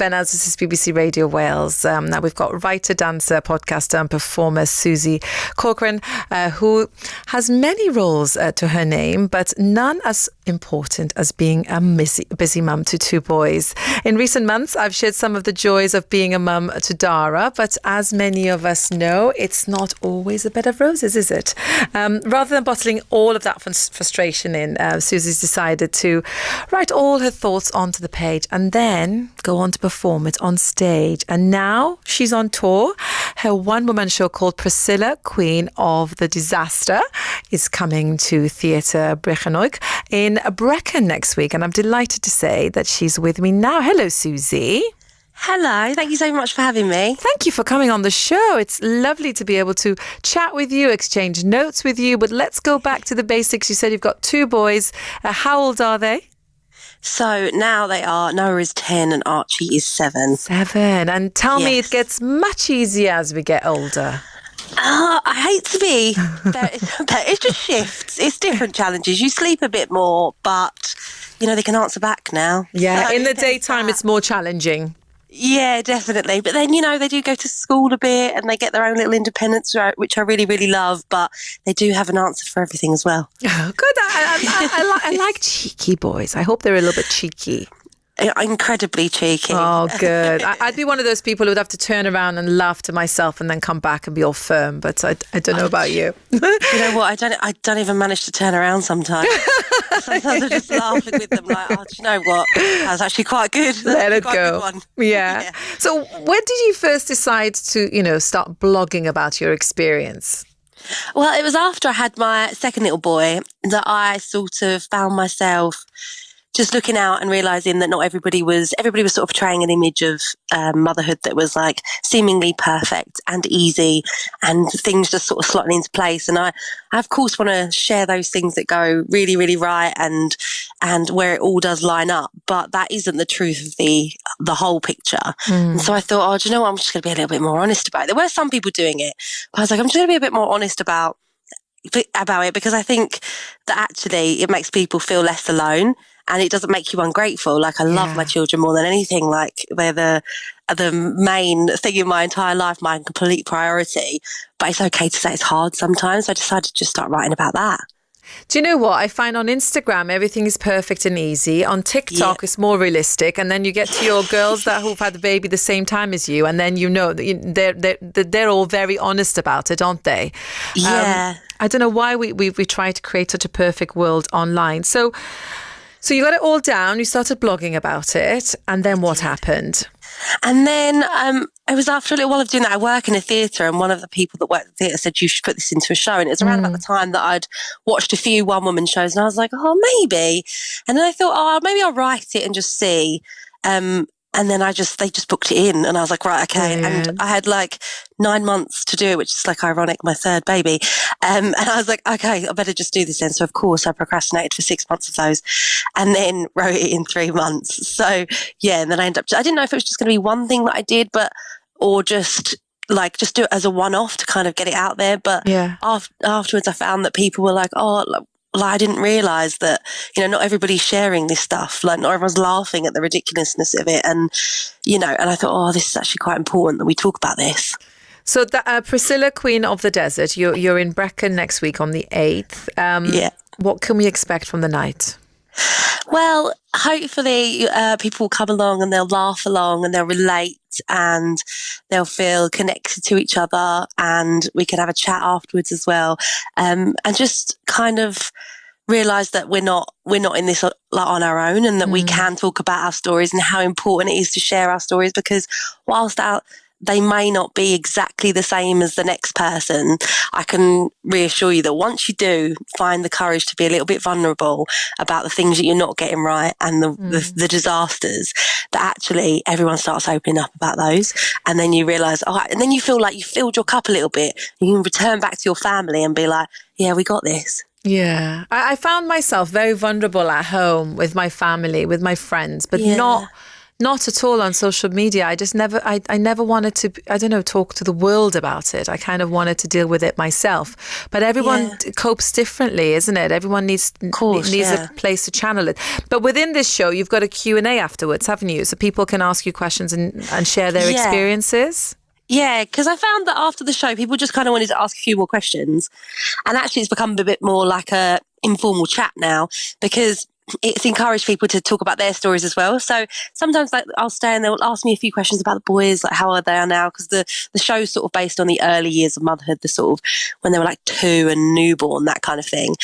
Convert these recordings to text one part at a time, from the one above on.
Ben As. This is BBC Radio Wales. Now we've got writer, dancer, podcaster and performer Susie Corcoran, who has many roles to her name, but none as important as being a busy mum to two boys. In recent months, I've shared some of the joys of being a mum to Dara, but as many of us know, it's not always a bed of roses, is it? Rather than bottling all of that frustration in, Susie's decided to write all her thoughts onto the page and then go on to perform it on stage. And now she's on tour. Her one-woman show called Priscilla, Queen of the Disaster is coming to Theatre Brechennoig in Brecon next week. And I'm delighted to say that she's with me now. Hello, Susie. Hello, thank you so much for having me. Thank you for coming on the show. It's lovely to be able to chat with you, exchange notes with you. But let's go back to the basics. You said you've got two boys. How old are they? So now they are, Noah is 10 and Archie is 7. 7. And tell me it gets much easier as we get older. I hate to be, but it just shifts. It's different challenges. You sleep a bit more, but, they can answer back now. Yeah, so in the daytime it's more challenging. Yeah, definitely. But then, they do go to school a bit and they get their own little independence, which I really, really love. But they do have an answer for everything as well. Oh, good. I like cheeky boys. I hope they're a little bit cheeky. Incredibly cheeky. Oh, good. I'd be one of those people who would have to turn around and laugh to myself and then come back and be all firm. But I don't know about you. You know what? I don't even manage to turn around sometimes. Sometimes I'm just laughing with them like, do you know what? That was actually quite good. Let it go. Yeah. So when did you first decide to, start blogging about your experience? Well, it was after I had my second little boy that I sort of found myself just looking out and realising that not everybody was sort of portraying an image of motherhood that was like seemingly perfect and easy and things just sort of slotting into place. And I of course want to share those things that go really, really right and where it all does line up. But that isn't the truth of the whole picture. And so I thought, do you know what? I'm just going to be a little bit more honest about it. There were some people doing it, but I was like, I'm just going to be a bit more honest about it because I think that actually it makes people feel less alone. And it doesn't make you ungrateful. Like I love my children more than anything. Like they're the main thing in my entire life, my complete priority. But it's okay to say it's hard sometimes. So I decided to just start writing about that. Do you know what? I find on Instagram, everything is perfect and easy. On TikTok, it's more realistic. And then you get to your girls who've had the baby the same time as you. And then they're all very honest about it, aren't they? Yeah. I don't know why we try to create such a perfect world online. So you got it all down, you started blogging about it, and then what happened? And then it was after a little while of doing that, I work in a theatre, and one of the people that worked at the theatre said, you should put this into a show. And it was around about the time that I'd watched a few one-woman shows, and I was like, oh, maybe. And then I thought, maybe I'll write it and just see. And then they just booked it in, and I was like, right, okay. Brilliant. And I had like 9 months to do it, which is like ironic, my third baby. And I was like, okay, I better just do this then. So of course I procrastinated for 6 months of those and then wrote it in 3 months. So yeah, and then I didn't know if it was just going to be one thing that I did, or just do it as a one-off to kind of get it out there. But afterwards I found that people were like, I didn't realise that, not everybody's sharing this stuff. Like, not everyone's laughing at the ridiculousness of it. And, and I thought, this is actually quite important that we talk about this. So, Priscilla, Queen of the Desert, you're in Brecon next week on the 8th. What can we expect from the night? Well, hopefully people will come along and they'll laugh along and they'll relate and they'll feel connected to each other, and we can have a chat afterwards as well, and just kind of realise that we're not in this on our own, and that we can talk about our stories and how important it is to share our stories, because whilst they may not be exactly the same as the next person, I can reassure you that once you do find the courage to be a little bit vulnerable about the things that you're not getting right and the disasters, that actually everyone starts opening up about those. And then you realise, and then you feel like you filled your cup a little bit. You can return back to your family and be like, yeah, we got this. Yeah. I found myself very vulnerable at home with my family, with my friends, but Not at all on social media. I never wanted to, I don't know, talk to the world about it. I kind of wanted to deal with it myself. But everyone copes differently, isn't it? Everyone needs a place to channel it. But within this show, you've got a Q&A afterwards, haven't you? So people can ask you questions and share their experiences. Yeah, because I found that after the show, people just kind of wanted to ask a few more questions. And actually, it's become a bit more like a informal chat now, because it's encouraged people to talk about their stories as well. So sometimes I'll stay and they'll ask me a few questions about the boys, like how are they now? Because the show's sort of based on the early years of motherhood, the sort of when they were like 2 and newborn, that kind of thing.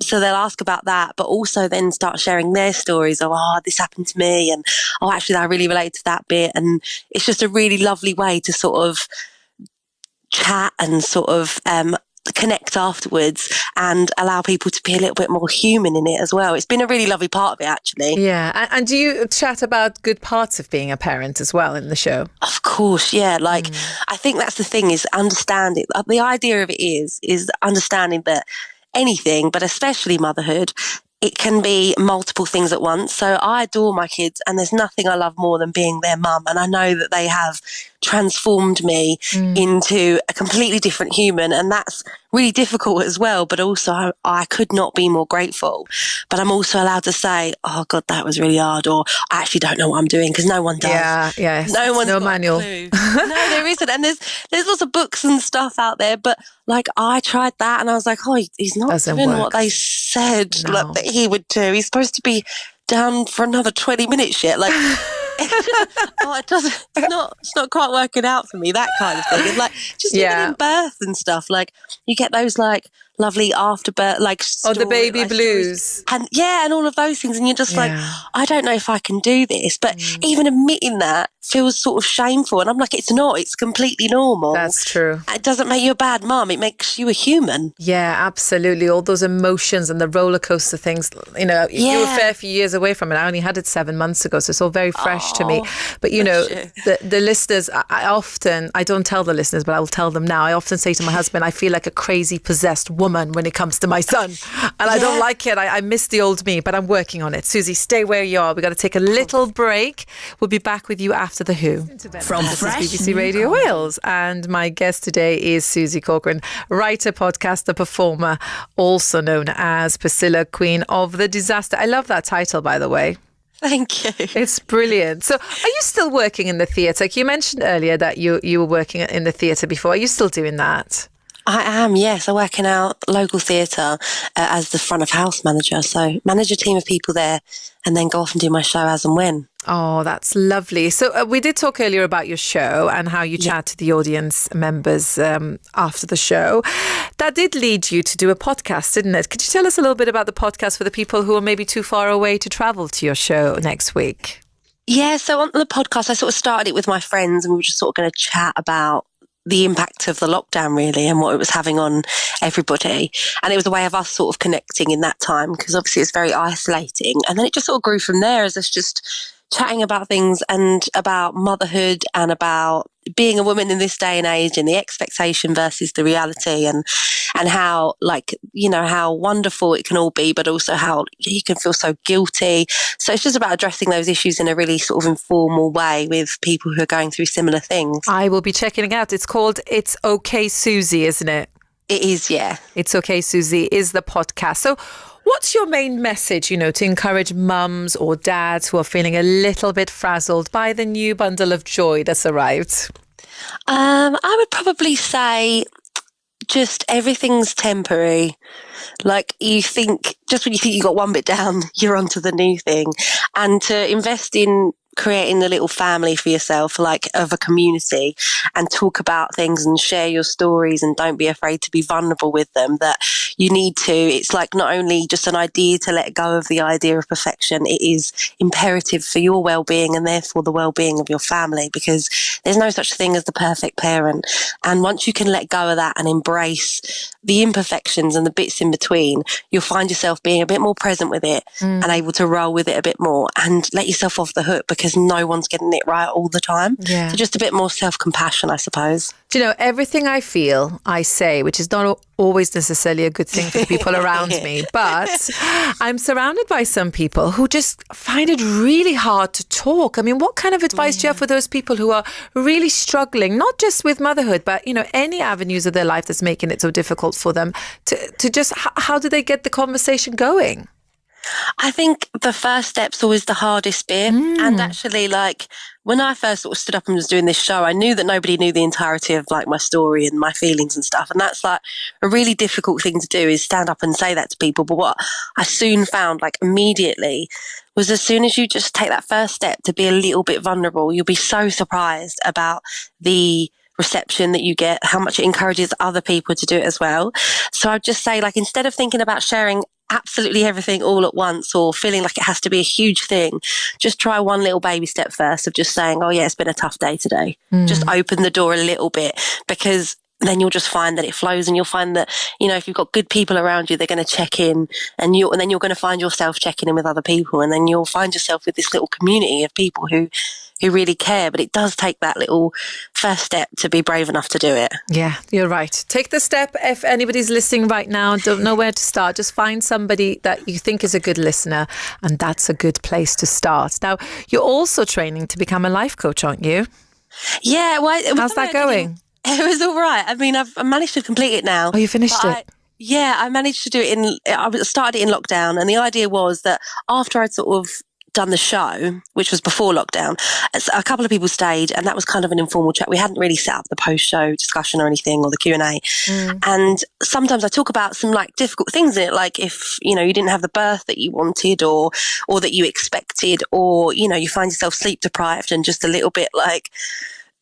So they'll ask about that, but also then start sharing their stories of, this happened to me, and actually I really relate to that bit. And it's just a really lovely way to sort of chat and sort of connect afterwards and allow people to be a little bit more human in it as well. It's been a really lovely part of it, actually. Yeah. And do you chat about good parts of being a parent as well in the show? Of course, yeah. Like, I think that's the thing, is understanding. The idea of it is understanding that anything, but especially motherhood, it can be multiple things at once. So I adore my kids, and there's nothing I love more than being their mum. And I know that they have transformed me into a completely different human, and that's really difficult as well. But also I could not be more grateful. But I'm also allowed to say, oh God, that was really hard, or I actually don't know what I'm doing, because no one does. Yeah. No one's got manual. a clue. No, there isn't. And there's lots of books and stuff out there, but like I tried that and I was like, he's not doing what they said that he would do. He's supposed to be down for another 20 minutes yet. Like, it's not quite working out for me, that kind of thing. And like, just even in birth and stuff, like you get those like lovely afterbirth, like the baby blues, and all of those things, and you're just like, I don't know if I can do this. But even admitting that feels sort of shameful, and I'm like, it's not. It's completely normal. That's true. It doesn't make you a bad mum. It makes you a human. Yeah, absolutely. All those emotions and the roller coaster things. You know, you were a fair few years away from it. I only had it 7 months ago, so it's all very fresh to me. But you know, the listeners, I don't tell the listeners, but I will tell them now. I often say to my husband, I feel like a crazy possessed woman when it comes to my son, and I don't like it. I miss the old me, but I'm working on it. Susie, stay where you are. We've got to take a little break. We'll be back with you after the Who. From BBC Radio Wales, and my guest today is Susie Corcoran, writer, podcaster, performer, also known as Priscilla, Queen of the Disaster. I love that title, by the way. Thank you. It's brilliant. So are you still working in the theatre? You mentioned earlier that you were working in the theatre before. Are you still doing that? I am, yes. I work in our local theatre as the front of house manager. So manage a team of people there and then go off and do my show as and when. Oh, that's lovely. So we did talk earlier about your show and how you chat to the audience members after the show. That did lead you to do a podcast, didn't it? Could you tell us a little bit about the podcast for the people who are maybe too far away to travel to your show next week? Yeah, so on the podcast, I sort of started it with my friends, and we were just sort of going to chat about the impact of the lockdown, really, and what it was having on everybody. And it was a way of us sort of connecting in that time, because obviously it's very isolating. And then it just sort of grew from there as us just chatting about things and about motherhood and about being a woman in this day and age and the expectation versus the reality, and how, like, you know, how wonderful it can all be, but also how you can feel so guilty. So it's just about addressing those issues in a really sort of informal way with people who are going through similar things. I will be checking it out. It's called It's Okay, Susie, isn't it? It is, yeah. It's Okay, Susie is the podcast. So what's your main message, you know, to encourage mums or dads who are feeling a little bit frazzled by the new bundle of joy that's arrived? I would probably say just everything's temporary. Like, you think, just when you think you got one bit down, you're onto the new thing. And to invest in creating a little family for yourself, like of a community, and talk about things and share your stories, and don't be afraid to be vulnerable with them, that you need to. It's like not only just an idea to let go of the idea of perfection, it is imperative for your well-being and therefore the well-being of your family, because there's no such thing as the perfect parent. And once you can let go of that and embrace the imperfections and the bits in between, you'll find yourself being a bit more present with it and able to roll with it a bit more and let yourself off the hook, because no one's getting it right all the time. Yeah. So just a bit more self-compassion, I suppose. Do you know, everything I feel, I say, which is not always necessarily a good thing for the people around me. But I'm surrounded by some people who just find it really hard to talk. I mean, what kind of advice do you have for those people who are really struggling, not just with motherhood, but, you know, any avenues of their life that's making it so difficult for them to just, how do they get the conversation going? I think the first step's always the hardest bit. And actually, like, when I first sort of stood up and was doing this show, I knew that nobody knew the entirety of like my story and my feelings and stuff. And that's like a really difficult thing to do, is stand up and say that to people. But what I soon found, like immediately, was as soon as you just take that first step to be a little bit vulnerable, you'll be so surprised about the reception that you get, how much it encourages other people to do it as well. So I'd just say, like, instead of thinking about sharing absolutely everything all at once or feeling like it has to be a huge thing, just try one little baby step first of just saying, oh yeah, it's been a tough day today. Just open the door a little bit, because then you'll just find that it flows, and you'll find that, you know, if you've got good people around you, they're going to check in, and then you're going to find yourself checking in with other people, and then you'll find yourself with this little community of people who really care. But it does take that little first step to be brave enough to do it. Yeah, you're right. Take the step. If anybody's listening right now, don't know where to start, just find somebody that you think is a good listener, and that's a good place to start. Now, you're also training to become a life coach, aren't you? Yeah. Well, how's that going? It was all right. I mean, I've managed to complete it now. Oh, you finished it? Yeah, I managed to do it I started it in lockdown, and the idea was that after I'd sort of done the show, which was before lockdown, a couple of people stayed, and that was kind of an informal chat. We hadn't really set up the post-show discussion or anything, or the Q&A. And sometimes I talk about some like difficult things in it, like if, you know, you didn't have the birth that you wanted or that you expected, or, you know, you find yourself sleep deprived and just a little bit like,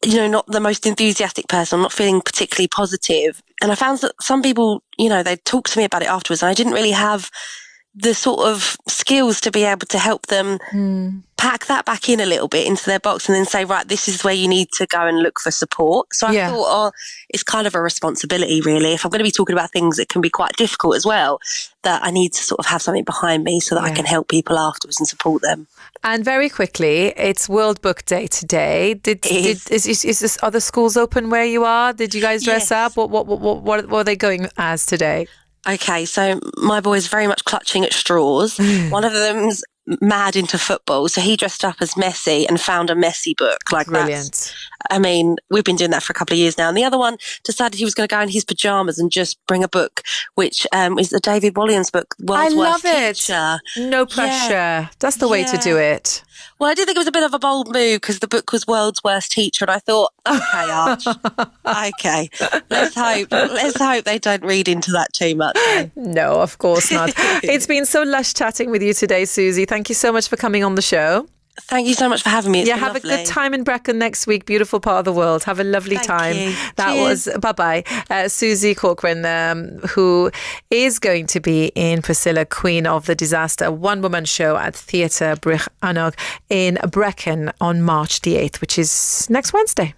you know, not the most enthusiastic person, not feeling particularly positive. And I found that some people, you know, they'd talk to me about it afterwards, and I didn't really have the sort of skills to be able to help them pack that back in a little bit into their box, and then say, right, this is where you need to go and look for support. So I thought, oh, it's kind of a responsibility, really, if I'm going to be talking about things that can be quite difficult as well, that I need to sort of have something behind me so that I can help people afterwards and support them. And very quickly, it's World Book Day today. Is this, are the schools open where you are? Did you guys dress up? What are they going as today? Okay, so my boy is very much clutching at straws. One of them's mad into football, so he dressed up as Messi and found a Messi book. Like, brilliant. I mean, we've been doing that for a couple of years now. And the other one decided he was going to go in his pajamas and just bring a book, which is the David Walliams book, World's Worst Teacher. No pressure. Yeah. That's the way to do it. Well, I did think it was a bit of a bold move, because the book was World's Worst Teacher, and I thought, okay, Arch, okay, let's hope they don't read into that too much. No, of course not. It's been so lush chatting with you today, Susie. Thank you so much for coming on the show. Thank you so much for having me. It's been have lovely. A good time in Brecon next week. Beautiful part of the world. Have a lovely time. You. That Cheers. was, bye-bye, Susie Corcoran, who is going to be in Priscilla, Queen of the Disaster, one-woman show at Theatre Brich Annog in Brecon on March the 8th, which is next Wednesday.